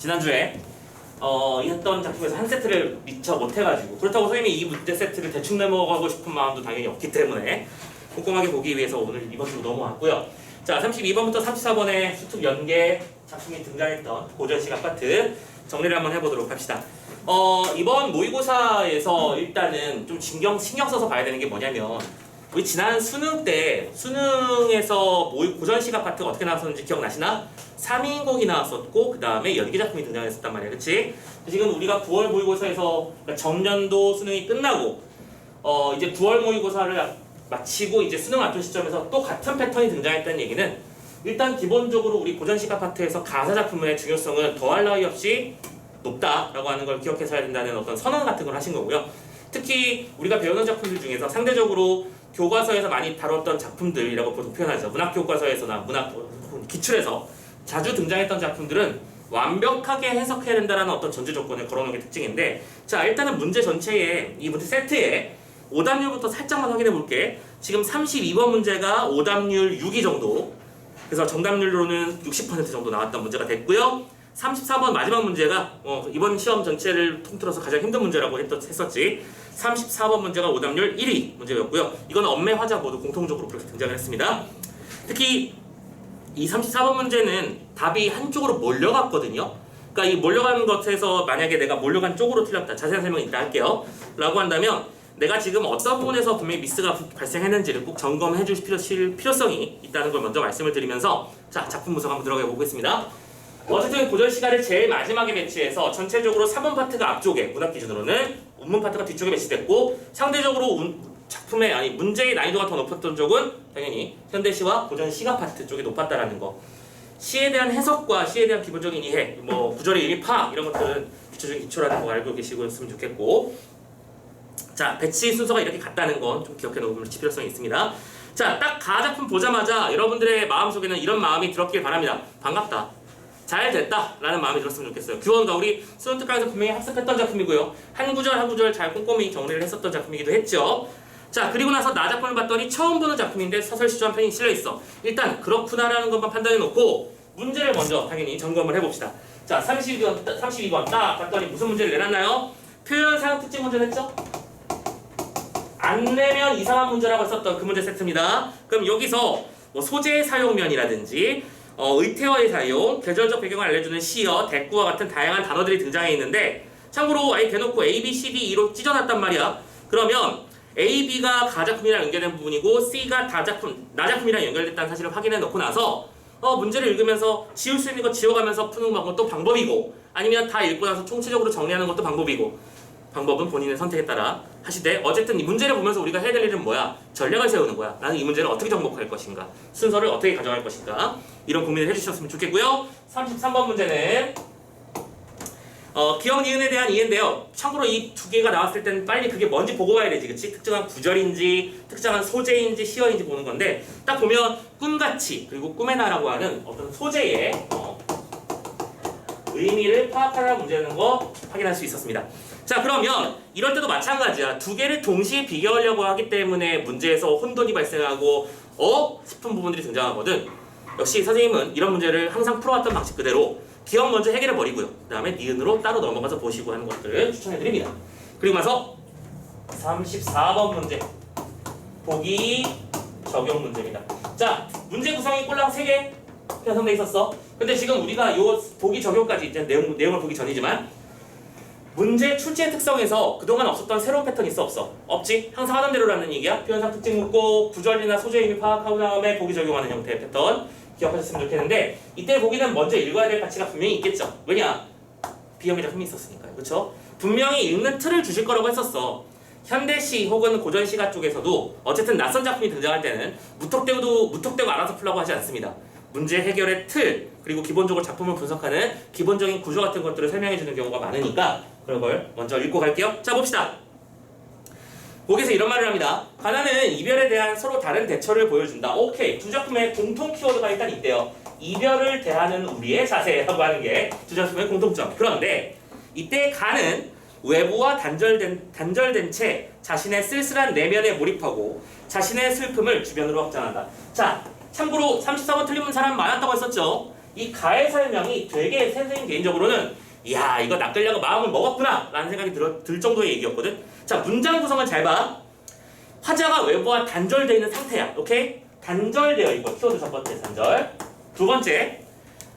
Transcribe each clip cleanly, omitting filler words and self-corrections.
지난주에 했던 작품에서 한 세트를 미처 못해가지고, 그렇다고 선생님이 이 문제 세트를 대충 넘어가고 싶은 마음도 당연히 없기 때문에 꼼꼼하게 보기 위해서 오늘 이번 주로 넘어왔고요. 자, 32번부터 34번에 수특 연계 작품이 등장했던 고전식 아파트 정리를 한번 해보도록 합시다. 이번 모의고사에서 일단은 좀 신경 써서 봐야 되는 게 뭐냐면, 우리 지난 수능 때 수능에서 고전식 아파트가 어떻게 나왔었는지 기억나시나? 3인곡이 나왔었고 그 다음에 연기 작품이 등장했었단 말이야, 그치? 지금 우리가 9월 모의고사에서, 그러니까 전년도 수능이 끝나고 이제 9월 모의고사를 마치고 이제 수능 앞둔 시점에서 또 같은 패턴이 등장했다는 얘기는, 일단 기본적으로 우리 고전식 아파트에서 가사 작품의 중요성은 더할 나위 없이 높다라고 하는 걸 기억해서 해야 된다는 어떤 선언 같은 걸 하신 거고요. 특히 우리가 배우는 작품들 중에서 상대적으로 교과서에서 많이 다뤘던 작품들이라고 보통 표현하죠. 문학 교과서에서나 문학 기출에서 자주 등장했던 작품들은 완벽하게 해석해야 된다는 어떤 전제 조건을 걸어놓은 게 특징인데, 자, 일단은 문제 전체에, 이 문제 세트에 오답률부터 살짝만 확인해 볼게. 지금 32번 문제가 오답률 6이 정도, 그래서 정답률로는 60% 정도 나왔던 문제가 됐고요. 34번 마지막 문제가 이번 시험 전체를 통틀어서 가장 힘든 문제라고 했었지. 34번 문제가 오답률 1위 문제였고요. 이건 엄매 화자 모두 공통적으로 그렇게 등장을 했습니다. 특히 이 34번 문제는 답이 한쪽으로 몰려갔거든요. 그러니까 이 몰려가는 것에서 만약에 내가 몰려간 쪽으로 틀렸다, 자세한 설명 이따 할게요 라고 한다면, 내가 지금 어떤 부분에서 분명히 미스가 발생했는지를 꼭 점검해 주실 필요성이 있다는 걸 먼저 말씀을 드리면서, 자, 작품 분석 한번 들어가 보겠습니다. 어쨌든 고전 시간을 제일 마지막에 배치해서 전체적으로 3번 파트가 앞쪽에, 문학 기준으로는 운문 파트가 뒤쪽에 배치됐고, 상대적으로 작품의 문제의 난이도가 더 높았던 쪽은 당연히 현대시와 고전 시가 파트 쪽이 높았다라는 거. 시에 대한 해석과 시에 대한 기본적인 이해, 구절의 의미 파악 이런 것들은 기초적인 기초라는 거 알고 계시고였으면 좋겠고, 자, 배치 순서가 이렇게 같다는 건 좀 기억해 놓을 필요성이 있습니다. 자, 딱 가작품 보자마자 여러분들의 마음속에는 이런 마음이 들었길 바랍니다. 반갑다, 잘 됐다 라는 마음이 들었으면 좋겠어요. 규원과 우리 수능 특강에서 분명히 학습했던 작품이고요. 한 구절 한 구절 잘 꼼꼼히 정리를 했었던 작품이기도 했죠. 자, 그리고 나서 나 작품을 봤더니 처음 보는 작품인데 서술 시조 한 편이 실려있어. 일단 그렇구나라는 것만 판단해놓고 문제를 먼저 당연히 점검을 해봅시다. 자, 32번 딱 봤더니 무슨 문제를 내놨나요? 표현상 특징 문제 냈죠? 안 내면 이상한 문제라고 했었던 그 문제 세트입니다. 그럼 여기서 소재의 사용면이라든지 의태어의 사용, 계절적 배경을 알려주는 시어, 대꾸와 같은 다양한 단어들이 등장해 있는데, 참고로 아예 대놓고 A, B, C, D, E로 찢어놨단 말이야. 그러면 A, B가 가작품이랑 연결된 부분이고 C가 나작품이랑 연결됐다는 사실을 확인해 놓고 나서 문제를 읽으면서 지울 수 있는 거 지워가면서 푸는 것도 방법이고, 아니면 다 읽고 나서 총체적으로 정리하는 것도 방법이고, 방법은 본인의 선택에 따라 하시되, 어쨌든 이 문제를 보면서 우리가 해야 될 일은 뭐야? 전략을 세우는 거야. 나는 이 문제를 어떻게 정복할 것인가? 순서를 어떻게 가져갈 것인가? 이런 고민을 해주셨으면 좋겠고요. 33번 문제는 기억 니은에 대한 이해인데요. 참고로 이 두 개가 나왔을 때는 빨리 그게 뭔지 보고 봐야 되지, 그치? 특정한 구절인지 특정한 소재인지 시어인지 보는 건데, 딱 보면 꿈같이, 그리고 꿈의 나라고 하는 어떤 소재의 의미를 파악하라는 문제라는 거 확인할 수 있었습니다. 자, 그러면 이럴 때도 마찬가지야. 두 개를 동시에 비교하려고 하기 때문에 문제에서 혼돈이 발생하고 싶은 부분들이 등장하거든. 역시 선생님은 이런 문제를 항상 풀어왔던 방식 그대로 기억 먼저 해결해 버리고요. 그 다음에 니은으로 따로 넘어가서 보시고 하는 것들을 추천해 드립니다. 그리고 나서 34번 문제, 보기 적용 문제입니다. 자, 문제 구성이 꼴랑 3개 편성돼 있었어. 근데 지금 우리가 요 보기 적용까지 이제 내용을 보기 전이지만, 문제 출제의 특성에서 그동안 없었던 새로운 패턴이 있어 없어? 없지? 항상 하던 대로라는 얘기야. 표현상 특징 묻고 구절이나 소재 의미 파악하고 다음에 보기 적용하는 형태의 패턴 기억하셨으면 좋겠는데, 이때 보기는 먼저 읽어야 될 가치가 분명히 있겠죠. 왜냐? 비형의 작품이 있었으니까요. 그렇죠? 분명히 읽는 틀을 주실 거라고 했었어. 현대시 혹은 고전시가 쪽에서도 어쨌든 낯선 작품이 등장할 때는 무턱대고 알아서 풀라고 하지 않습니다. 문제 해결의 틀, 그리고 기본적으로 작품을 분석하는 기본적인 구조 같은 것들을 설명해 주는 경우가 많으니까 그런 걸 먼저 읽고 갈게요. 자, 봅시다. 거기서 이런 말을 합니다. 가나는 이별에 대한 서로 다른 대처를 보여준다. 오케이, 두 작품의 공통 키워드가 일단 있대요. 이별을 대하는 우리의 자세라고 하는 게 두 작품의 공통점. 그런데 이때 가는 외부와 단절된 채 자신의 쓸쓸한 내면에 몰입하고 자신의 슬픔을 주변으로 확장한다. 자, 참고로 34번 틀린 사람 많았다고 했었죠. 이 가의 설명이 되게 선생님 개인적으로는 이야 이거 낚으려고 마음을 먹었구나 라는 생각이 들 정도의 얘기였거든. 자 문장 구성은 잘 봐. 화자가 외부와 단절되어 있는 상태야. 오케이? 단절되어 있고 키워드 첫 번째 단절. 두 번째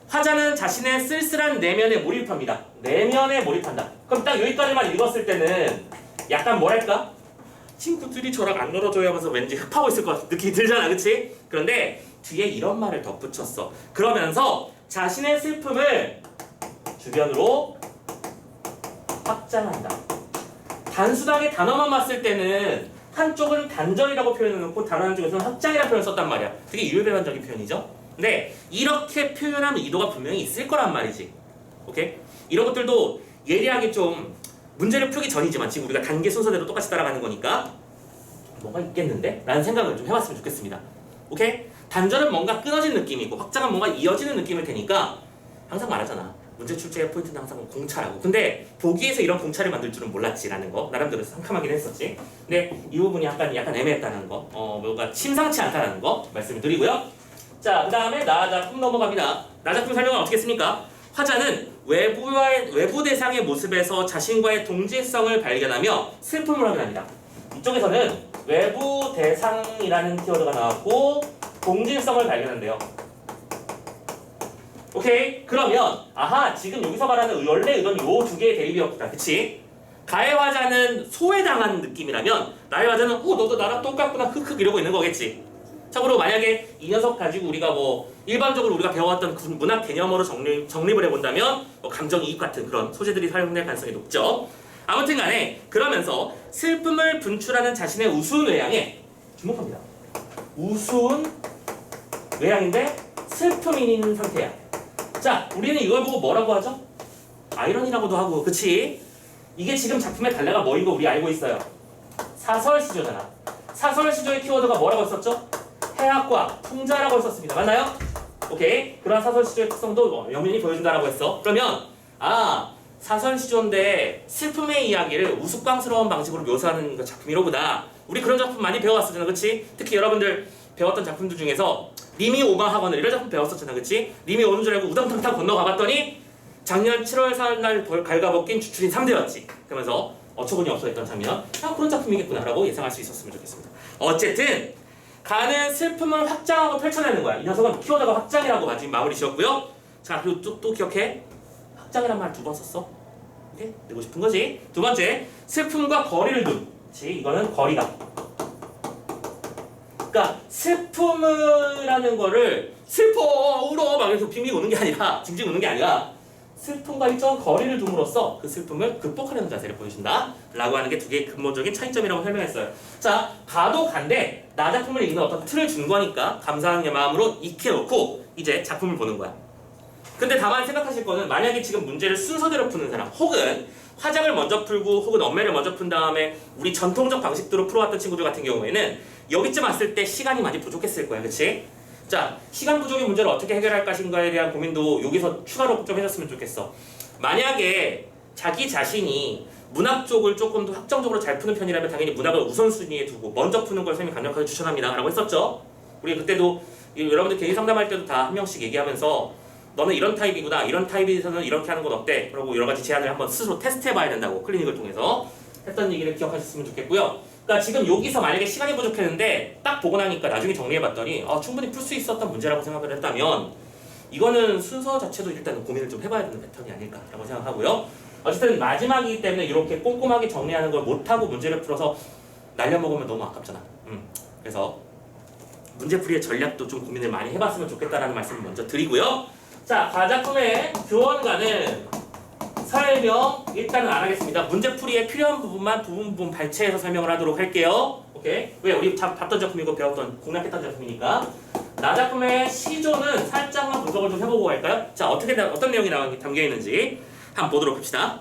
화자는 자신의 쓸쓸한 내면에 몰입합니다. 내면에 몰입한다. 그럼 딱 여기까지만 읽었을 때는 약간 뭐랄까? 친구들이 저랑 안 놀아줘야 하면서 왠지 흡하고 있을 것 같은 느낌이 들잖아. 그치? 그런데 뒤에 이런 말을 덧붙였어. 그러면서 자신의 슬픔을 주변으로 확장한다. 단순하게 단어만 봤을 때는 한쪽은 단절이라고 표현해놓고 다른 한쪽에서는 확장이라는 표현을 썼단 말이야. 되게 일배반적인 표현이죠. 근데 이렇게 표현하는 의도가 분명히 있을 거란 말이지. 오케이? 이런 것들도 예리하게 좀 문제를 풀기 전이지만 지금 우리가 단계 순서대로 똑같이 따라가는 거니까 뭐가 있겠는데? 라는 생각을 좀 해봤으면 좋겠습니다. 오케이? 단절은 뭔가 끊어진 느낌이고 확장은 뭔가 이어지는 느낌일 테니까 항상 말하잖아. 문제 출제의 포인트는 항상 공차라고. 근데 보기에서 이런 공차를 만들 줄은 몰랐지라는 거 나름대로 상큼하긴 했었지. 근데 이 부분이 약간 애매했다는 거, 뭔가 심상치 않다는 거 말씀을 드리고요. 자, 그 다음에 나 작품 넘어갑니다. 나 작품 설명은 어떻게 했습니까? 화자는 외부 대상의 모습에서 자신과의 동질성을 발견하며 슬픔을 확인합니다. 이쪽에서는 외부 대상이라는 키워드가 나왔고 동질성을 발견한대요. 오케이? 그러면 아하 지금 여기서 말하는 원래 의도는 요 두 개의 대립이었다. 그치? 가해 화자는 소외당한 느낌이라면 나의 화자는 너도 나랑 똑같구나 흑흑 이러고 있는 거겠지. 참고로 만약에 이 녀석 가지고 우리가 일반적으로 우리가 배워왔던 그 문학 개념으로 정립을 해본다면 감정이입 같은 그런 소재들이 사용될 가능성이 높죠. 아무튼 간에 그러면서 슬픔을 분출하는 자신의 우스운 외향에 주목합니다. 우스운 외향인데 슬픔이 있는 상태야. 자, 우리는 이걸 보고 뭐라고 하죠? 아이러니라고도 하고, 그치? 이게 지금 작품의 달래가 뭐인 거 우리 알고 있어요. 사설시조잖아. 사설시조의 키워드가 뭐라고 했었죠? 해학과 풍자라고 했었습니다. 맞나요? 오케이. 그러한 사설시조의 특성도 영민히 보여준다라고 했어. 그러면 사설시조인데 슬픔의 이야기를 우스꽝스러운 방식으로 묘사하는 작품이로구나. 우리 그런 작품 많이 배워왔었잖아. 그치? 특히 여러분들 배웠던 작품들 중에서 님이 오방학원을 이런 작품 배웠었잖아. 그치? 님이 오는 줄 알고 우당탕탕 건너가봤더니 작년 7월 4일 날 갉아벗긴 주출인 3대였지. 그러면서 어처구니 없어 했던 장면. 그런 작품이겠구나 라고 예상할 수 있었으면 좋겠습니다. 어쨌든 가는 슬픔을 확장하고 펼쳐내는 거야. 이 녀석은 키워드가 확장이라고 마무리 지었고요. 자, 그리고 또 기억해. 확장이란 말 2번 썼어. 오케이? 내고 싶은 거지. 두 번째, 슬픔과 거리를 둔. 그치? 이거는 거리가. 그러니까 슬픔이라는 거를 울어 막 이렇게 빙빙 우는 게 아니라 징징 우는 게 아니라 슬픔과 일정한 거리를 둠으로써 그 슬픔을 극복하려는 자세를 보여준다 라고 하는 게 두 개의 근본적인 차이점이라고 설명했어요. 자, 가도 간데 나 작품을 읽는 어떤 틀을 준 거니까 감사하는 마음으로 익혀놓고 이제 작품을 보는 거야. 근데 다만 생각하실 거는 만약에 지금 문제를 순서대로 푸는 사람 혹은 화장을 먼저 풀고 혹은 엄매를 먼저 푼 다음에 우리 전통적 방식대로 풀어왔던 친구들 같은 경우에는 여기쯤 왔을 때 시간이 많이 부족했을 거야. 그치? 자, 시간 부족의 문제를 어떻게 해결할 것인가에 대한 고민도 여기서 추가로 좀 해줬으면 좋겠어. 만약에 자기 자신이 문학 쪽을 조금 더 확정적으로 잘 푸는 편이라면 당연히 문학을 우선순위에 두고 먼저 푸는 걸 선생님이 강력하게 추천합니다 라고 했었죠. 우리 그때도 여러분들 개인 상담할 때도 다 한 명씩 얘기하면서 너는 이런 타입이구나, 이런 타입에서는 이렇게 하는 건 어때? 그리고 여러 가지 제안을 한번 스스로 테스트해봐야 된다고 클리닉을 통해서 했던 얘기를 기억하셨으면 좋겠고요. 그러니까 지금 여기서 만약에 시간이 부족했는데 딱 보고 나니까 나중에 정리해봤더니 충분히 풀 수 있었던 문제라고 생각을 했다면 이거는 순서 자체도 일단 고민을 좀 해봐야 되는 패턴이 아닐까라고 생각하고요. 어쨌든 마지막이기 때문에 이렇게 꼼꼼하게 정리하는 걸 못하고 문제를 풀어서 날려먹으면 너무 아깝잖아. 그래서 문제풀이의 전략도 좀 고민을 많이 해봤으면 좋겠다라는 말씀을 먼저 드리고요. 자, 가작품의 교원과는 설명 일단은 안 하겠습니다. 문제풀이에 필요한 부분만 부분 발췌해서 설명을 하도록 할게요. 오케이? 왜? 우리 봤던 작품이고 배웠던 공략했던 작품이니까. 나 작품의 시조는 살짝만 분석을 좀 해보고 갈까요? 자, 어떤 내용이 담겨 있는지 한번 보도록 합시다.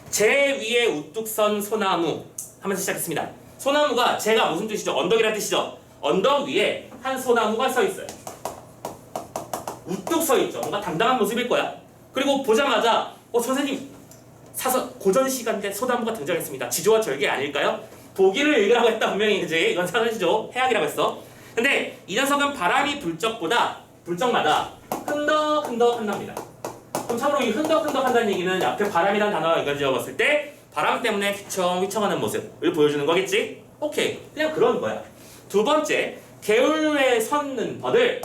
제 위에 우뚝 선 소나무 하면서 시작했습니다. 소나무가 제가 무슨 뜻이죠? 언덕이라는 뜻이죠? 언덕 위에 한 소나무가 서 있어요. 우뚝 서 있죠. 뭔가 당당한 모습일 거야. 그리고 보자마자 선생님 고전 시간대 소나무가 등장했습니다. 지조와 절개 아닐까요? 보기를 읽으라고 했다 분명히. 그지? 이건 사전시조 해악이라고 했어. 근데 이 녀석은 바람이 불 적보다 불적마다 흔덕흔덕한답니다. 그럼 참고로 이 흔덕흔덕한다는 얘기는 앞에 바람이라는 단어가 연결지어 봤을 때 바람 때문에 휘청휘청하는 모습을 보여주는 거겠지? 오케이, 그냥 그런 거야. 두 번째, 개울에 섰는 버들.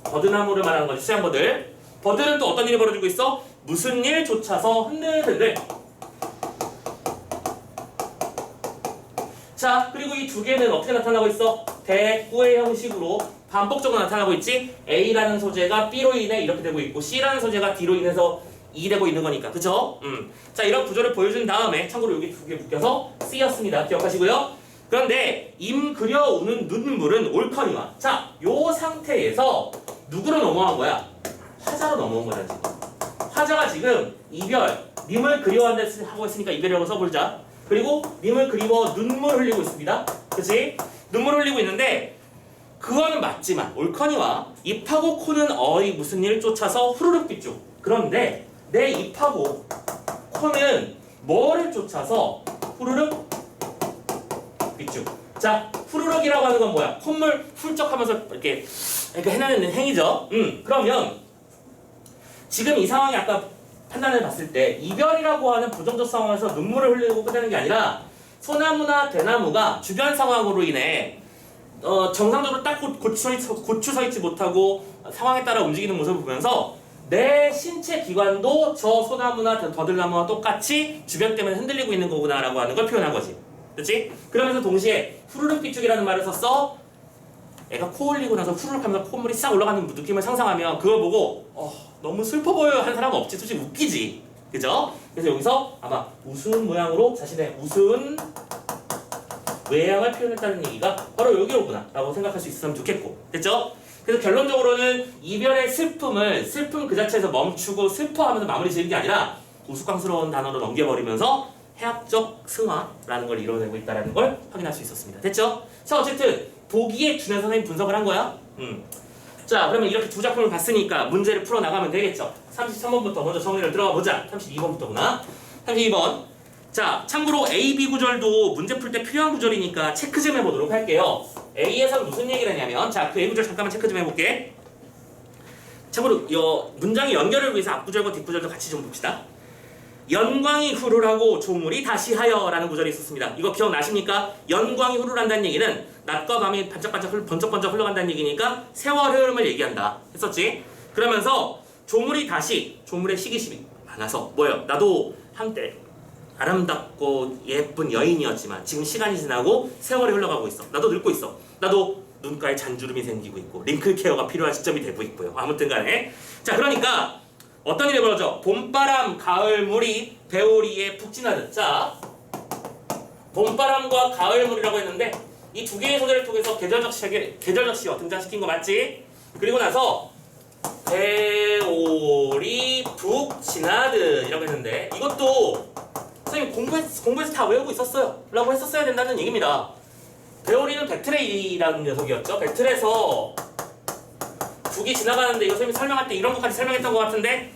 버드나무를 말하는 거지, 수양버들. 버들은 또 어떤 일이 벌어지고 있어? 무슨 일조차서 흔들흔들. 자, 그리고 이 두 개는 어떻게 나타나고 있어? 대꾸의 형식으로 반복적으로 나타나고 있지? A라는 소재가 B로 인해 이렇게 되고 있고 C라는 소재가 D로 인해서 E 되고 있는 거니까, 그쵸? 자, 이런 구조를 보여준 다음에 참고로 여기 두 개 묶여서 C였습니다. 기억하시고요. 그런데 임 그려오는 눈물은 옳거니와, 자, 요 상태에서 누구로 넘어간 거야? 화자로 넘어온 거야 지금. 화자가 지금 이별, 님을 그리워한다 하고 있으니까 이별이라고 써보자. 그리고 님을 그리워 눈물 흘리고 있습니다. 그치? 눈물 흘리고 있는데 그거는 맞지만 옳거니와 입하고 코는 어이 무슨 일 쫓아서 후루룩 빗쭉. 그런데 내 입하고 코는 뭐를 쫓아서 후루룩 빗쭉. 자, 후루룩이라고 하는 건 뭐야? 콧물 훌쩍하면서 이렇게 해내는 행위죠. 그러면 지금 이 상황이 아까 판단을 봤을 때 이별이라고 하는 부정적 상황에서 눈물을 흘리고 끝내는 게 아니라 소나무나 대나무가 주변 상황으로 인해 정상적으로 딱 고추 서 있지 못하고 상황에 따라 움직이는 모습을 보면서 내 신체 기관도 저 소나무나 버들나무와 똑같이 주변 때문에 흔들리고 있는 거구나라고 하는 걸 표현한 거지. 그렇지? 그러면서 동시에 후루룩 빗죽이라는 말을 썼어. 애가 코 흘리고 나서 후루룩 하면서 콧물이 싹 올라가는 느낌을 상상하면 그걸 보고 너무 슬퍼 보여 하는 사람은 없지. 솔직히 웃기지. 그죠? 그래서 여기서 아마 우스운 모양으로 자신의 우스운 외양을 표현했다는 얘기가 바로 여기로구나 라고 생각할 수 있었으면 좋겠고. 됐죠? 그래서 결론적으로는 이별의 슬픔을 슬픔 그 자체에서 멈추고 슬퍼하면서 마무리 지는 게 아니라 우스꽝스러운 단어로 넘겨버리면서 해학적 승화라는 걸 이뤄내고 있다는 걸 확인할 수 있었습니다. 됐죠? 자, 어쨌든 보기에 준현 선생님 분석을 한 거야. 자, 그러면 이렇게 두 작품을 봤으니까 문제를 풀어나가면 되겠죠. 33번부터 먼저 정리를 들어가 보자. 32번부터구나. 32번. 자, 참고로 A, B 구절도 문제 풀 때 필요한 구절이니까 체크 좀 해보도록 할게요. A에서 무슨 얘기를 하냐면, 자, 그 A 구절 잠깐만 체크 좀 해볼게. 참고로 문장의 연결을 위해서 앞구절과 뒷구절도 같이 좀 봅시다. 연광이 후루라고 조물이 다시 하여 라는 구절이 있었습니다. 이거 기억나십니까? 연광이 후루란다는 얘기는 낮과 밤이 번쩍번쩍 흘러간다는 얘기니까 세월 흐름을 얘기한다 했었지. 그러면서 조물이 다시, 조물의 시기심이 많아서 뭐예요? 나도 한때 아름답고 예쁜 여인이었지만 지금 시간이 지나고 세월이 흘러가고 있어. 나도 늙고 있어. 나도 눈가에 잔주름이 생기고 있고 링클 케어가 필요한 시점이 되고 있고요. 아무튼 간에. 자, 그러니까 어떤 일이 벌어져? 봄바람, 가을물이 배오리에 푹 지나듯. 자, 봄바람과 가을물이라고 했는데 이 두 개의 소재를 통해서 계절적 시어 등장시킨 거 맞지? 그리고 나서 배오리 푹 지나듯 이라고 했는데 이것도 선생님 공부해서 다 외우고 있었어요 라고 했었어야 된다는 얘기입니다. 배오리는 배틀이라는 녀석이었죠. 배틀에서 북이 지나가는데 이거 선생님이 설명할 때 이런 것까지 설명했던 것 같은데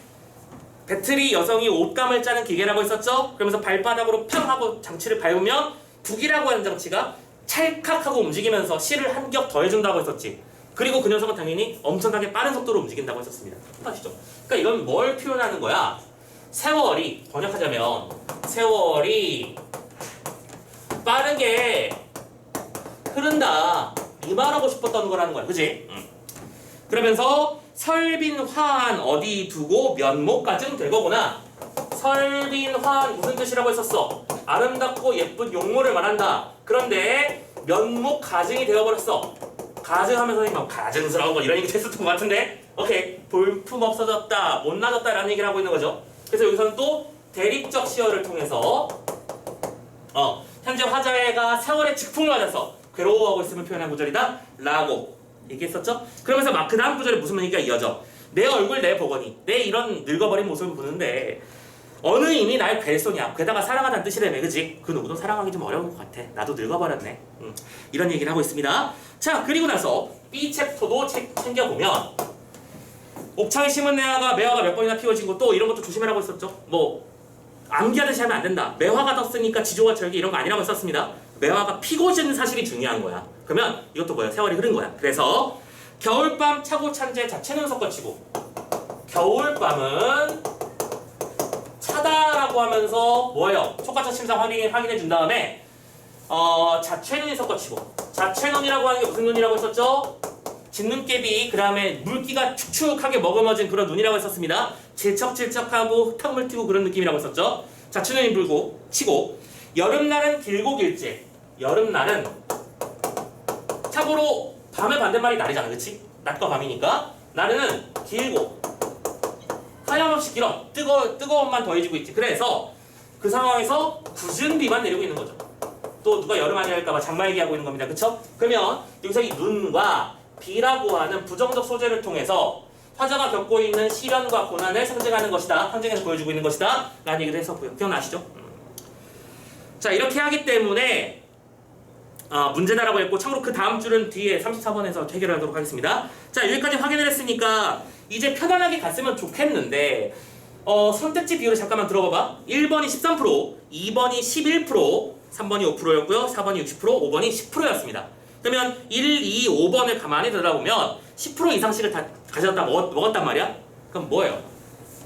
배틀이 여성이 옷감을 짜는 기계라고 했었죠. 그러면서 발바닥으로 팡 하고 장치를 밟으면 북이라고 하는 장치가 찰칵하고 움직이면서 실을 한 겹 더해준다고 했었지. 그리고 그 녀석은 당연히 엄청나게 빠른 속도로 움직인다고 했었습니다. 아시죠? 그러니까 이건 뭘 표현하는 거야? 세월이, 번역하자면 세월이 빠르게 흐른다 이 말하고 싶었던 거라는 거야. 그치? 그러면서 설빈 화한 어디 두고 면목가증 될 거구나. 설빈 화한 무슨 뜻이라고 했었어? 아름답고 예쁜 용모를 말한다. 그런데 면목 가증이 되어버렸어. 가증하면서 선생님 가증스러운 거 이런 얘기 했었던 것 같은데 오케이. 볼품 없어졌다 못나졌다 라는 얘기를 하고 있는 거죠. 그래서 여기서는 또 대립적 시어를 통해서 현재 화자애가 세월의 직풍을 맞아서 괴로워하고 있음을 표현한 구절이다 라고 얘기했었죠? 그러면서 막 그 다음 구절에 무슨 얘기가 이어져. 내 얼굴 내 보거니 내 이런 늙어버린 모습을 보는데 어느 이미 날 뵐소냐. 게다가 사랑하다는 뜻이라며. 그지? 그 누구도 사랑하기 좀 어려운 것 같아. 나도 늙어버렸네. 이런 얘기를 하고 있습니다. 자, 그리고 나서 B 챕터도 챙겨보면 옥창에 심은 매화가 몇 번이나 피워진 것도 이런 것도 조심하라고 했었죠. 뭐 암기하듯이 하면 안 된다. 매화가 떴으니까 지조와 절개 이런 거 아니라고 했었습니다. 매화가 피고 진 사실이 중요한 거야. 그러면 이것도 뭐야? 세월이 흐른 거야. 그래서 겨울밤 차고 찬재 자체는 섞어치고 겨울밤은 차다라고 하면서 뭐예요? 촉각적 침상 확인해 준 다음에 자체눈이 섞어치고 자체눈이라고 하는 게 무슨 눈이라고 했었죠? 진눈깨비 그 다음에 물기가 축축하게 머금어진 그런 눈이라고 했었습니다. 질척질척하고 흙탕물 튀고 그런 느낌이라고 했었죠. 자체눈이 불고 치고 여름날은 길고 길지 여름날은 참고로 밤의 반대말이 날이잖아 그치? 낮과 밤이니까 날은 길고 하염없이 길어 뜨거움만 더해지고 있지. 그래서 그 상황에서 굳은 비만 내리고 있는 거죠. 또 누가 여름 아니랄까봐 장마 얘기하고 있는 겁니다. 그쵸? 그러면 여기서 이 눈과 비라고 하는 부정적 소재를 통해서 화자가 겪고 있는 시련과 고난을 상징하는 것이다. 상징해서 보여주고 있는 것이다. 라는 얘기를 했었고요. 기억나시죠? 자 이렇게 하기 때문에 문제다라고 했고 참고로 그 다음 줄은 뒤에 34번에서 해결하도록 하겠습니다. 자 여기까지 확인을 했으니까 이제 편안하게 갔으면 좋겠는데 선택지 비율을 잠깐만 들어봐봐. 1번이 13%, 2번이 11%, 3번이 5%였고요. 4번이 60%, 5번이 10%였습니다. 그러면 1, 2, 5번을 가만히 들여다보면 10% 이상씩을 다 가져다 먹었단 말이야? 그럼 뭐예요?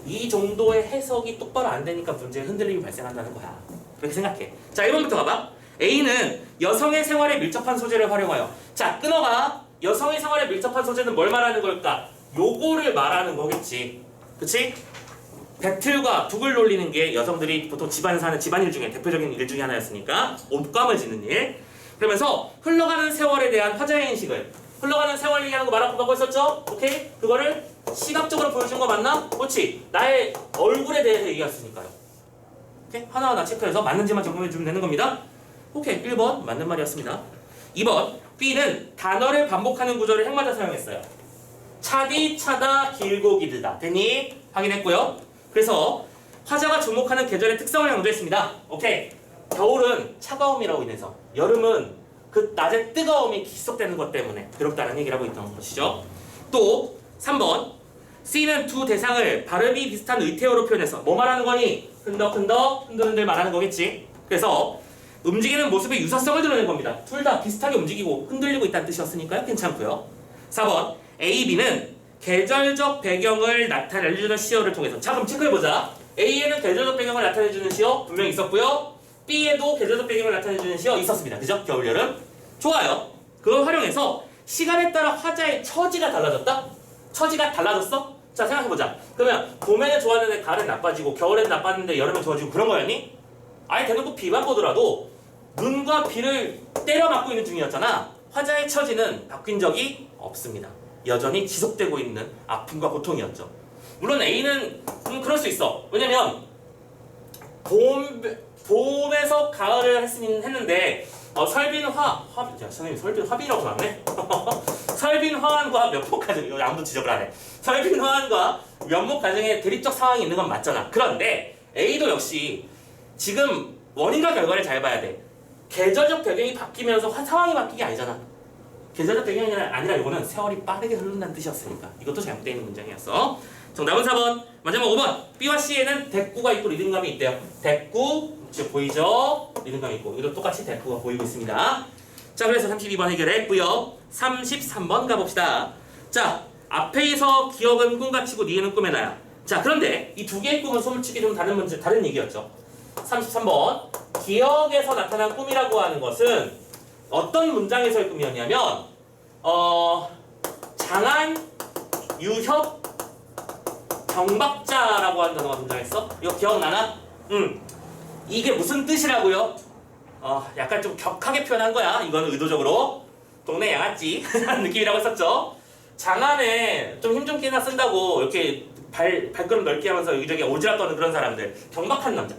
이 정도의 해석이 똑바로 안 되니까 문제의 흔들림이 발생한다는 거야. 그렇게 생각해. 자 1번부터 가봐. A는 여성의 생활에 밀접한 소재를 활용하여. 자 끊어가. 여성의 생활에 밀접한 소재는 뭘 말하는 걸까? 요거를 말하는 거겠지. 그치? 배틀과 북을 놀리는 게 여성들이 보통 집안에 사는 집안일 중에 대표적인 일 중에 하나였으니까 옷감을 짓는 일. 그러면서 흘러가는 세월에 대한 화자의 인식을 흘러가는 세월 얘기하는 거 말하고 했었죠? 오케이? 그거를 시각적으로 보여준 거 맞나? 그렇지. 나의 얼굴에 대해서 얘기했으니까요. 오케이? 하나하나 체크해서 맞는지만 점검해주면 되는 겁니다. 오케이. 1번 맞는 말이었습니다. 2번 B는 단어를 반복하는 구조를 핵맞아 사용했어요. 차디, 차다, 길고 기르다. 됐니? 확인했고요. 그래서 화자가 주목하는 계절의 특성을 강조했습니다. 오케이. 겨울은 차가움이라고 인해서 여름은 그 낮의 뜨거움이 기속되는 것 때문에 그렇다는 얘기를 하고 있던 것이죠. 또 3번 C는 두 대상을 발음이 비슷한 의태어로 표현해서 뭐 말하는 거니? 흔덕흔덕 흔들흔들 말하는 거겠지. 그래서 움직이는 모습의 유사성을 드러낸 겁니다. 둘 다 비슷하게 움직이고 흔들리고 있다는 뜻이었으니까요. 괜찮고요. 4번 A, B는 계절적 배경을 나타내주는 시어를 통해서 자 그럼 체크해보자. A에는 계절적 배경을 나타내주는 시어 분명히 있었고요. B에도 계절적 배경을 나타내주는 시어 있었습니다. 그죠? 겨울, 여름. 좋아요. 그걸 활용해서 시간에 따라 화자의 처지가 달라졌다? 처지가 달라졌어? 자 생각해보자. 그러면 봄에는 좋았는데 가을엔 나빠지고 겨울엔 나빴는데 여름엔 좋아지고 그런 거였니? 아예 대놓고 비만 보더라도 눈과 비를 때려 맞고 있는 중이었잖아. 화자의 처지는 바뀐 적이 없습니다. 여전히 지속되고 있는 아픔과 고통이었죠. 물론 A는 그럴 수 있어. 왜냐면 봄에서 가을을 했는데 선생님 설빈 화빈이라고 나왔네? 설빈 화환과 면목 가정 이거 아무도 지적을 안 해. 설빈 화환과 면목 가정의 대립적 상황이 있는 건 맞잖아. 그런데 A도 역시 지금 원인과 결과를 잘 봐야 돼. 계절적 배경이 바뀌면서 상황이 바뀐 게 아니잖아. 계절적 배경이 아니라 이거는 세월이 빠르게 흐른다는 뜻이었으니까 이것도 잘못되어 있는 문장이었어. 정답은 4번. 마지막 5번. B와 C에는 대꾸가 있고 리듬감이 있대요. 대꾸 지금 보이죠? 리듬감이 있고 이것도 똑같이 대꾸가 보이고 있습니다. 자 그래서 32번 해결했고요. 33번 가봅시다. 자 앞에서 기억은 꿈같이고 니은은 꿈에나야. 자 그런데 이 두 개의 꿈은 솔직히 좀 다른 얘기였죠. 33번 기억에서 나타난 꿈이라고 하는 것은 어떤 문장에서의 꿈이었냐면 장안, 유협, 경박자라고 하는 단어가 등장했어? 이거 기억나나? 이게 무슨 뜻이라고요? 약간 좀 격하게 표현한 거야. 이거는 의도적으로 동네 양아찌 라는 느낌이라고 했었죠. 장안에 좀 힘 좀 끼나 쓴다고 이렇게 발걸음 넓게 하면서 여기저기 오지랖 떠는 그런 사람들 경박한 남자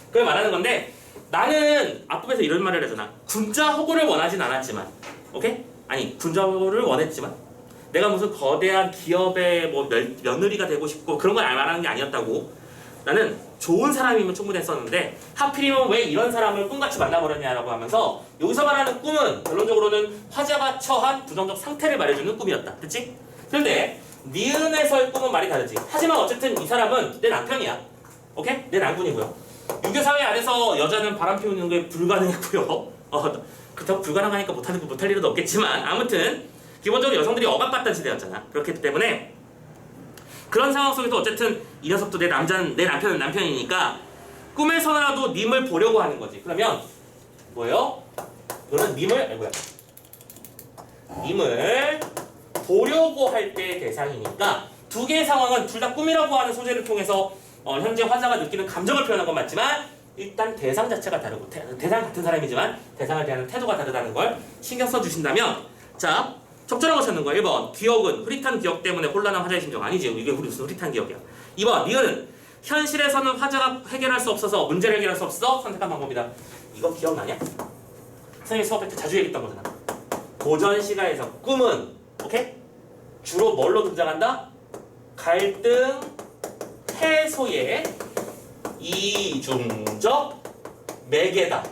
그걸 말하는 건데 나는 앞부분에서 이런 말을 하잖아. 군자 호구를 원하진 않았지만 오케이? 아니 군자 호구를 원했지만 내가 무슨 거대한 기업의 뭐 며느리가 되고 싶고 그런 걸 말하는 게 아니었다고. 나는 좋은 사람이면 충분했었는데 하필이면 왜 이런 사람을 꿈같이 만나버렸냐라고 하면서 여기서 말하는 꿈은 결론적으로는 화자가 처한 부정적 상태를 말해주는 꿈이었다. 그치? 그런데 니은에서의 꿈은 말이 다르지. 하지만 어쨌든 이 사람은 내 남편이야. 오케이? 내 남군이고요. 유교사회 안에서 여자는 바람 피우는 게 불가능했고요. 그렇다고 불가능하니까 못할 일은 없겠지만 아무튼 기본적으로 여성들이 억압받던 시대였잖아. 그렇기 때문에 그런 상황 속에서 어쨌든 이 녀석도 내 남편은 남편이니까 꿈에서라도 님을 보려고 하는 거지. 그러면 뭐예요? 너는 님을 보려고 할 때의 대상이니까 두 개의 상황은 둘 다 꿈이라고 하는 소재를 통해서 현재 화자가 느끼는 감정을 표현한 건 맞지만 일단 대상 자체가 다르고 대상 같은 사람이지만 대상을 대하는 태도가 다르다는 걸 신경 써주신다면 자 적절한 거 찾는 거야. 1번 기억은 흐릿한 기억 때문에 혼란한 화자의 심정 아니지. 이게 우리 무슨 흐릿한 기억이야. 2번 니은 현실에서는 화자가 해결할 수 없어서 문제를 해결할 수 없어 선택한 방법이다. 이거 기억나냐? 선생님이 수업할 때 자주 얘기했던 거잖아. 고전 시가에서 꿈은 오케이? 주로 뭘로 등장한다? 갈등 해소의 이중적 매개다.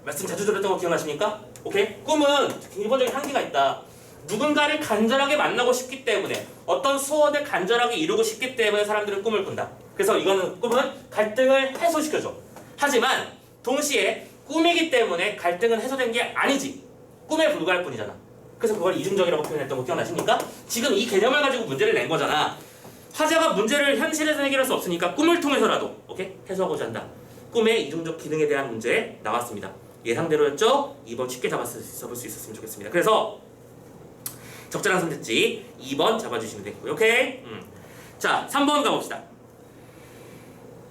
말씀 자주 들었던 거 기억나십니까? 오케이? 꿈은 기본적인 한계가 있다. 누군가를 간절하게 만나고 싶기 때문에 어떤 소원을 간절하게 이루고 싶기 때문에 사람들은 꿈을 꾼다. 그래서 이거는 꿈은 갈등을 해소시켜줘. 하지만 동시에 꿈이기 때문에 갈등은 해소된 게 아니지. 꿈에 불과할 뿐이잖아. 그래서 그걸 이중적이라고 표현했던 거 기억나십니까? 지금 이 개념을 가지고 문제를 낸 거잖아. 화자가 문제를 현실에서 해결할 수 없으니까 꿈을 통해서라도 오케이? 해소하고자 한다. 꿈의 이중적 기능에 대한 문제 나왔습니다. 예상대로였죠? 2번 쉽게 잡을 수 있었으면 좋겠습니다. 그래서 적절한 선택지 2번 잡아주시면 되고요. 오케이? 자, 3번 가봅시다.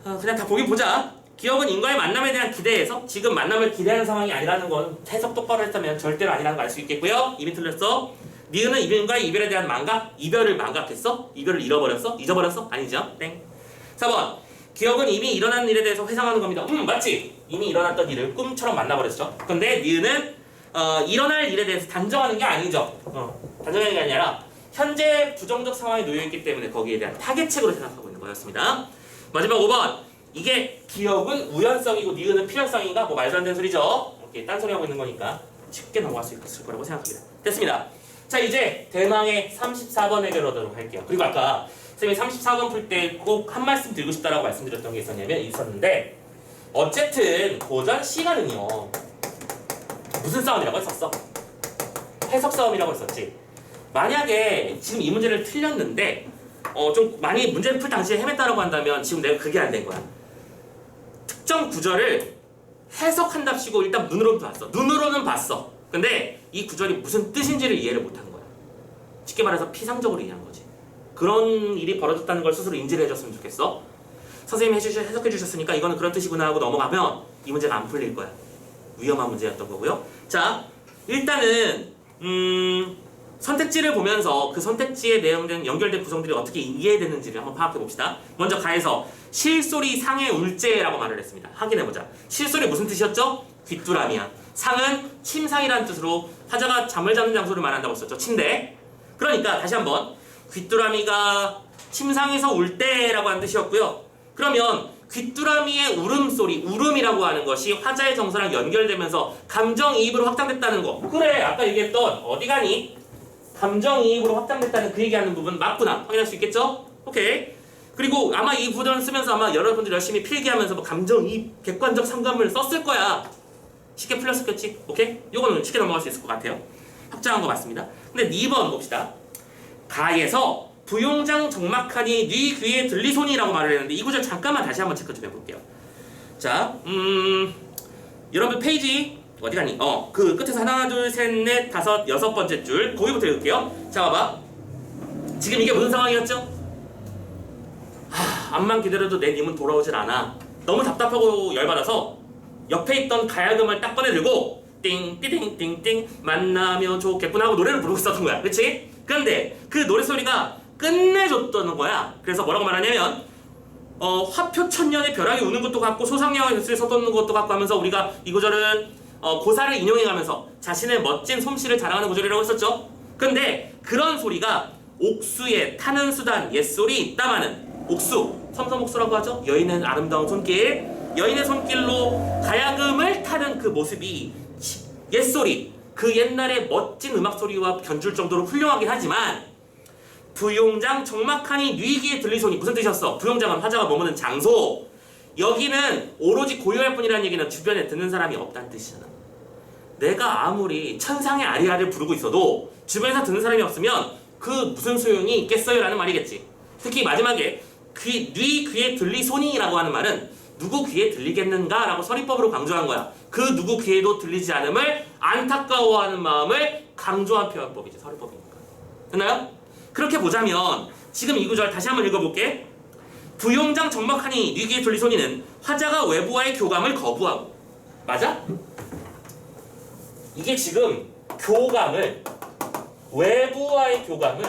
그냥 다 보긴 보자. 기억은 인과의 만남에 대한 기대에서 지금 만남을 기대하는 상황이 아니라는 건 해석 똑바로 했다면 절대로 아니라는 걸 알 수 있겠고요. 이미 틀렸어. 니은은 이별과의 이별에 대한 망각? 이별을 망각했어? 이별을 잃어버렸어? 잊어버렸어? 아니죠? 땡. 4번 기억은 이미 일어난 일에 대해서 회상하는 겁니다. 맞지? 이미 일어났던 일을 꿈처럼 만나버렸죠. 근데 니은은 일어날 일에 대해서 단정하는 게 아니죠. 단정하는 게 아니라 현재 부정적 상황에 놓여있기 때문에 거기에 대한 타겟책으로 생각하고 있는 거였습니다. 마지막 5번 이게 기억은 우연성이고 니은은 필연성인가? 뭐 말도 안 되는 소리죠. 이렇게 딴소리 하고 있는 거니까 쉽게 넘어갈 수 있을 거라고 생각합니다. 됐습니다. 자 이제 대망의 34번 해결하도록 할게요. 그리고 아까 선생님이 34번 풀 때 꼭 한 말씀 드리고 싶다라고 말씀드렸던 게 있었는데 어쨌든 고전 시가는요 무슨 싸움이라고 했었어? 해석 싸움이라고 했었지. 만약에 지금 이 문제를 틀렸는데 좀 많이 문제를 풀 당시에 헤맸다라고 한다면 지금 내가 그게 안 된 거야. 특정 구절을 해석한답시고 일단 눈으로는 봤어. 근데 이 구절이 무슨 뜻인지를 이해를 못한 거야. 쉽게 말해서 피상적으로 이해한 거지. 그런 일이 벌어졌다는 걸 스스로 인지를 해줬으면 좋겠어. 선생님이 해석해 주셨으니까 이거는 그런 뜻이구나 하고 넘어가면 이 문제가 안 풀릴 거야. 위험한 문제였던 거고요. 자, 일단은 선택지를 보면서 그 선택지에 내용된 연결된 구성들이 어떻게 이해되는지를 한번 파악해 봅시다. 먼저 가에서 실소리 상의 울제라고 말을 했습니다. 확인해 보자. 실소리 무슨 뜻이었죠? 귀뚜라미야. 상은 침상이라는 뜻으로 화자가 잠을 자는 장소를 말한다고 썼죠. 침대. 그러니까 다시 한번 귀뚜라미가 침상에서 울 때라고 하는 뜻이었고요. 그러면 귀뚜라미의 울음소리, 울음이라고 하는 것이 화자의 정서랑 연결되면서 감정이입으로 확장됐다는 거. 그래, 아까 얘기했던 어디 가니? 감정이입으로 확장됐다는 그 얘기하는 부분 맞구나. 확인할 수 있겠죠? 오케이. 그리고 아마 이 구절을 쓰면서 아마 여러분들 열심히 필기하면서 뭐 감정이입, 객관적 상관문을 썼을 거야. 쉽게 풀렸었겠지? 오케이? 요거는 쉽게 넘어갈 수 있을 것 같아요. 확장한 거 맞습니다. 근데 2번 봅시다. 가에서 부용장 적막하니 네 귀에 들리소니라고 말을 했는데 이 구절 잠깐만 다시 한번 체크 좀 해볼게요. 자, 여러분 페이지 어디 가니? 그 끝에서 하나, 둘, 셋, 넷, 다섯, 여섯 번째 줄 거기부터 읽을게요. 자, 봐봐. 지금 이게 무슨 상황이었죠? 암만 기다려도 내 님은 돌아오질 않아. 너무 답답하고 열받아서 옆에 있던 가야금을 딱 꺼내들고 띵띵띵띵 만나면 좋겠구나 하고 노래를 부르고 있었던 거야. 그치? 근데 그 노래소리가 끝내줬다는 거야. 그래서 뭐라고 말하냐면 화표 천년의 벼락이 우는 것도 같고 소상영의 뱃속에 솟는 것도 같고 하면서 우리가 이 구절은 고사를 인용해가면서 자신의 멋진 솜씨를 자랑하는 구절이라고 했었죠. 근데 그런 소리가 옥수에 타는 수단 옛소리 있다마는 옥수, 섬섬옥수라고 하죠. 여인의 아름다운 손길, 여인의 손길로 가야금을 타는 그 모습이 옛소리, 그 옛날의 멋진 음악소리와 견줄 정도로 훌륭하긴 하지만 부용장 적막하니 뉘기에 들리소니 무슨 뜻이었어? 부용장은 화자가 머무는 장소. 여기는 오로지 고요할 뿐이라는 얘기는 주변에 듣는 사람이 없다는 뜻이잖아. 내가 아무리 천상의 아리아를 부르고 있어도 주변에서 듣는 사람이 없으면 그 무슨 소용이 있겠어요? 라는 말이겠지. 특히 마지막에 네 귀에 들리소니라고 하는 말은 누구 귀에 들리겠는가? 라고 서리법으로 강조한 거야. 그 누구 귀에도 들리지 않음을 안타까워하는 마음을 강조한 표현법이지. 서리법이니까. 됐나요? 그렇게 보자면 지금 이 구절 다시 한번 읽어볼게. 부용장 적막하니 네 귀에 들리소니는 화자가 외부와의 교감을 거부하고. 맞아? 이게 지금 외부와의 교감을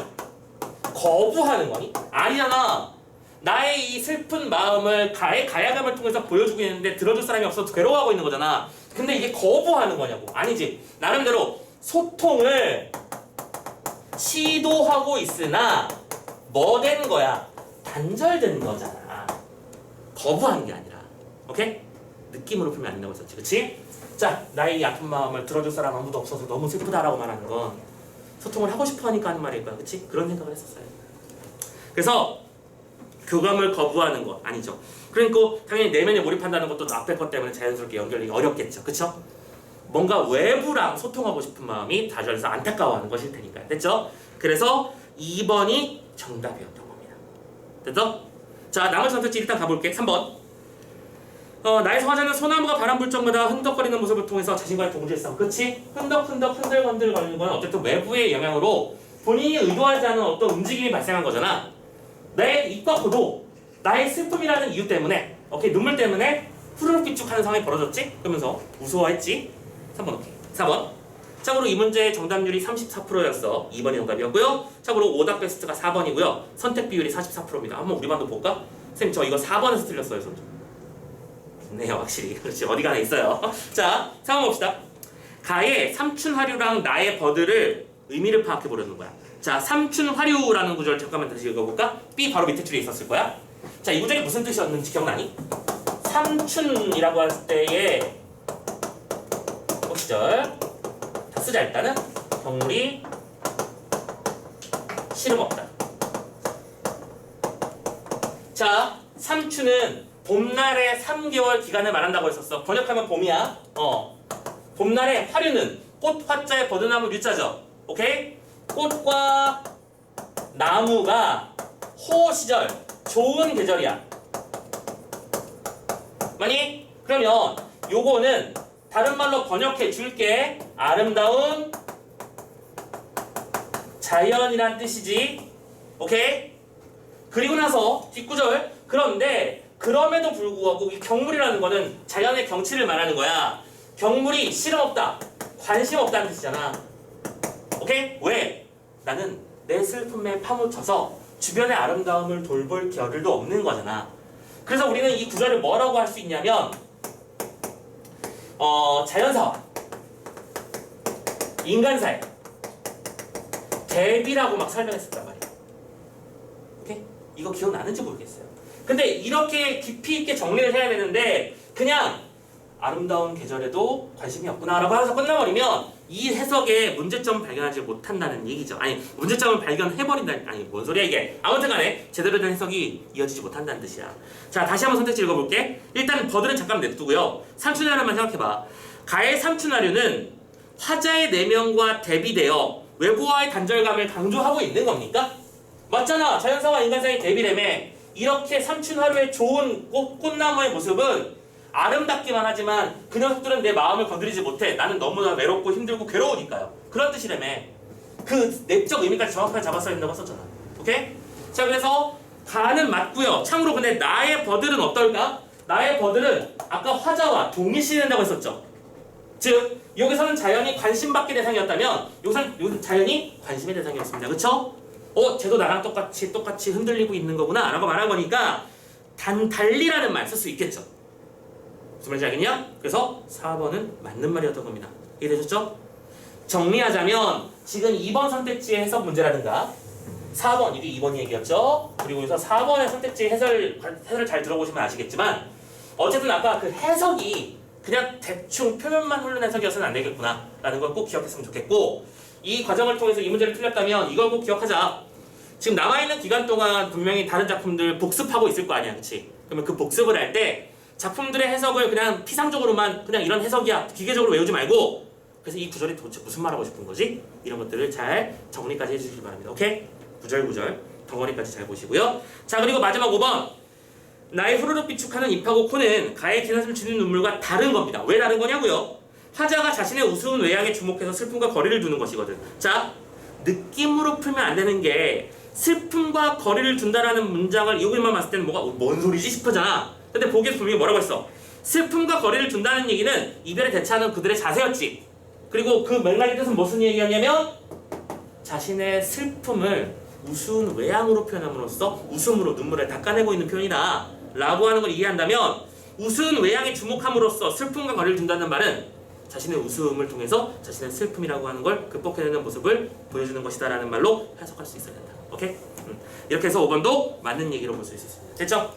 거부하는 거니? 아니잖아. 나의 이 슬픈 마음을 가야감을 통해서 보여주고 있는데 들어줄 사람이 없어서 괴로워하고 있는 거잖아. 근데 이게 거부하는 거냐고. 아니지. 나름대로 소통을 시도하고 있으나 뭐 된 거야? 단절된 거잖아. 거부하는 게 아니라. 오케이? 느낌으로 풀면 안 된다고 했었지. 그치? 자, 나의 이 아픈 마음을 들어줄 사람 아무도 없어서 너무 슬프다라고 말하는 건 소통을 하고 싶어 하니까 하는 말일 거야. 그치? 그런 생각을 했었어요. 그래서 교감을 거부하는 거 아니죠. 그러니까 당연히 내면에 몰입한다는 것도 앞에 것 때문에 자연스럽게 연결이 어렵겠죠. 그쵸? 뭔가 외부랑 소통하고 싶은 마음이 다져서 안타까워하는 것일 테니까. 됐죠? 그래서 2번이 정답이었던 겁니다. 됐죠? 자, 나머지 선택지 일단 가볼게. 3번. 나의 화자는 소나무가 바람 불 적마다 흔덕거리는 모습을 통해서 자신과의 동지에 싸움. 그치? 흔들거리는 건 어쨌든 외부의 영향으로 본인이 의도하지 않은 어떤 움직임이 발생한 거잖아. 내 입과 코도 나의 슬픔이라는 이유 때문에, 오케이, 눈물 때문에 후루룩 비축하는 상황이 벌어졌지? 그러면서 무서워했지? 3번 오케이. 4번. 참고로 이 문제의 정답률이 34%였어. 2번이 정답이었고요. 참고로 오답 베스트가 4번이고요. 선택 비율이 44%입니다. 한번 우리 반도 볼까? 선생님 저 이거 4번에서 틀렸어요. 좋네요 확실히. 그렇지 어디 가나 있어요. 자 3번 봅시다. 가의 삼춘화류랑 나의 버드를 의미를 파악해 보려는 거야. 자 삼춘화류라는 구절 잠깐만 다시 읽어볼까? B 바로 밑에 줄에 있었을 거야. 자 이 구절이 무슨 뜻이었는지 기억나니? 삼춘이라고 할 때의 시절 다 쓰자. 일단은 경물이 시름없다. 자 삼춘은 봄날의 3개월 기간을 말한다고 했었어. 번역하면 봄이야. 봄날의 화류는 꽃 화자의 버드나무 류자죠. 오케이? 꽃과 나무가 호어 시절 좋은 계절이야. 맞니? 그러면 요거는 다른 말로 번역해 줄게. 아름다운 자연이란 뜻이지. 오케이? 그리고 나서 뒷구절. 그런데 그럼에도 불구하고 이 경물이라는 거는 자연의 경치를 말하는 거야. 경물이 실험없다, 관심 없다는 뜻이잖아. 오케이? 왜? 나는 내 슬픔에 파묻혀서 주변의 아름다움을 돌볼 겨를도 없는 거잖아. 그래서 우리는 이 구절을 뭐라고 할 수 있냐면 자연사와 인간사의 대비라고 막 설명했었단 말이야. 오케이? 이거 기억나는지 모르겠어요. 근데 이렇게 깊이 있게 정리를 해야 되는데 그냥 아름다운 계절에도 관심이 없구나 라고 해서 끝나버리면 이 해석에 문제점을 발견하지 못한다는 얘기죠. 아니 문제점을 발견해버린다는, 아니 뭔 소리야 이게. 아무튼 간에 제대로 된 해석이 이어지지 못한다는 뜻이야. 자 다시 한번 선택지 읽어볼게. 일단 버드는 잠깐 냅두고요. 삼춘하류만 생각해봐. 가의 삼춘하류는 화자의 내면과 대비되어 외부와의 단절감을 강조하고 있는 겁니까? 맞잖아. 자연사와 인간사의 대비라며. 이렇게 삼춘하루의 좋은 꽃나무의 모습은 아름답기만 하지만 그 녀석들은 내 마음을 건드리지 못해. 나는 너무나 외롭고 힘들고 괴로우니까요. 그런 뜻이라며. 그 내적 의미까지 정확하게 잡았어야 된다고 썼잖아. 오케이? 자 그래서 가는 맞고요. 참고로 근데 나의 버들은 어떨까? 나의 버들은 아까 화자와 동일시된다고 했었죠. 즉 여기서는 자연이 관심받기 대상이었다면 여기서는 자연이 관심의 대상이었습니다. 그쵸? 쟤도 나랑 똑같이 흔들리고 있는 거구나 라고 말한 거니까 달리라는 말 쓸 수 있겠죠. 무슨 말인지 알겠냐? 그래서 4번은 맞는 말이었던 겁니다. 이해되셨죠? 정리하자면 지금 2번 선택지의 해석 문제라든가 4번, 이게 2번 얘기였죠? 그리고 여기서 4번의 선택지 해설을 잘 들어보시면 아시겠지만 어쨌든 아까 그 해석이 그냥 대충 표면만 흐르는 해석이어서는 안 되겠구나 라는 걸 꼭 기억했으면 좋겠고, 이 과정을 통해서 이 문제를 틀렸다면 이걸 꼭 기억하자. 지금 남아있는 기간 동안 분명히 다른 작품들 복습하고 있을 거 아니야, 그치? 그러면 그 복습을 할 때 작품들의 해석을 그냥 피상적으로만 그냥 이런 해석이야 기계적으로 외우지 말고 그래서 이 구절이 도대체 무슨 말하고 싶은 거지? 이런 것들을 잘 정리까지 해주시기 바랍니다. 오케이? 구절 덩어리까지 잘 보시고요. 자, 그리고 마지막 5번. 나의 후루룩 비축하는 입하고 코는 가의 기나슴 치는 눈물과 다른 겁니다. 왜 다른 거냐고요? 화자가 자신의 우스운 외양에 주목해서 슬픔과 거리를 두는 것이거든. 자, 느낌으로 풀면 안 되는 게 슬픔과 거리를 둔다라는 문장을 이것만 봤을 때는 뭔 소리지 싶어잖아. 근데 보기에서 분명히 뭐라고 했어? 슬픔과 거리를 둔다는 얘기는 이별에 대처하는 그들의 자세였지. 그리고 그 맥락의 뜻은 무슨 얘기였냐면 자신의 슬픔을 우스운 외양으로 표현함으로써 웃음으로 눈물을 닦아내고 있는 표현이다 라고 하는 걸 이해한다면 우스운 외양에 주목함으로써 슬픔과 거리를 둔다는 말은 자신의 웃음을 통해서 자신의 슬픔이라고 하는 걸 극복해내는 모습을 보여주는 것이다 라는 말로 해석할 수 있어야 된다. 오케이? 이렇게 해서 5번도 맞는 얘기로 볼 수 있습니다. 됐죠?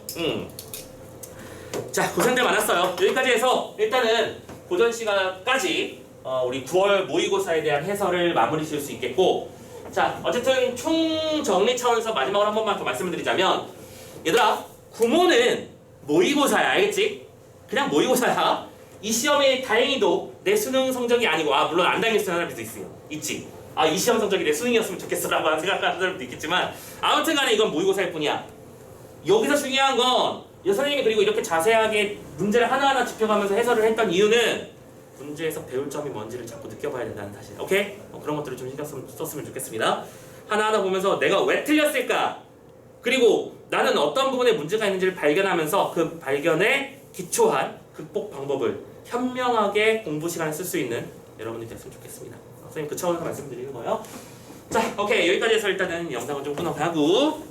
자, 고생들 많았어요. 여기까지 해서 일단은 고전 시간까지 우리 9월 모의고사에 대한 해설을 마무리 지을 수 있겠고, 자, 어쨌든 총 정리 차원에서 마지막으로 한 번만 더 말씀을 드리자면, 얘들아, 구모는 모의고사야, 알겠지? 그냥 모의고사야. 이 시험에 다행히도 내 수능 성적이 아니고, 물론 안 당했을 사람도 있지. 이 시험 성적이 내 수능이었으면 좋겠어라고 생각하는 사람도 있겠지만, 아무튼 간에 이건 모의고사일 뿐이야. 여기서 중요한 건 선생님이 그리고 이렇게 자세하게 문제를 하나하나 짚어가면서 해설을 했던 이유는 문제에서 배울 점이 뭔지를 자꾸 느껴봐야 된다는 사실. 오케이? 그런 것들을 좀 신경 썼으면 좋겠습니다. 하나하나 보면서 내가 왜 틀렸을까? 그리고 나는 어떤 부분에 문제가 있는지를 발견하면서 그 발견에 기초한 극복 방법을 현명하게 공부 시간에 쓸 수 있는 여러분들이 됐으면 좋겠습니다. 선생님 그 차원에서 말씀드리는 거예요. 자, 오케이. 여기까지 해서 일단은 영상을 좀 끊어가고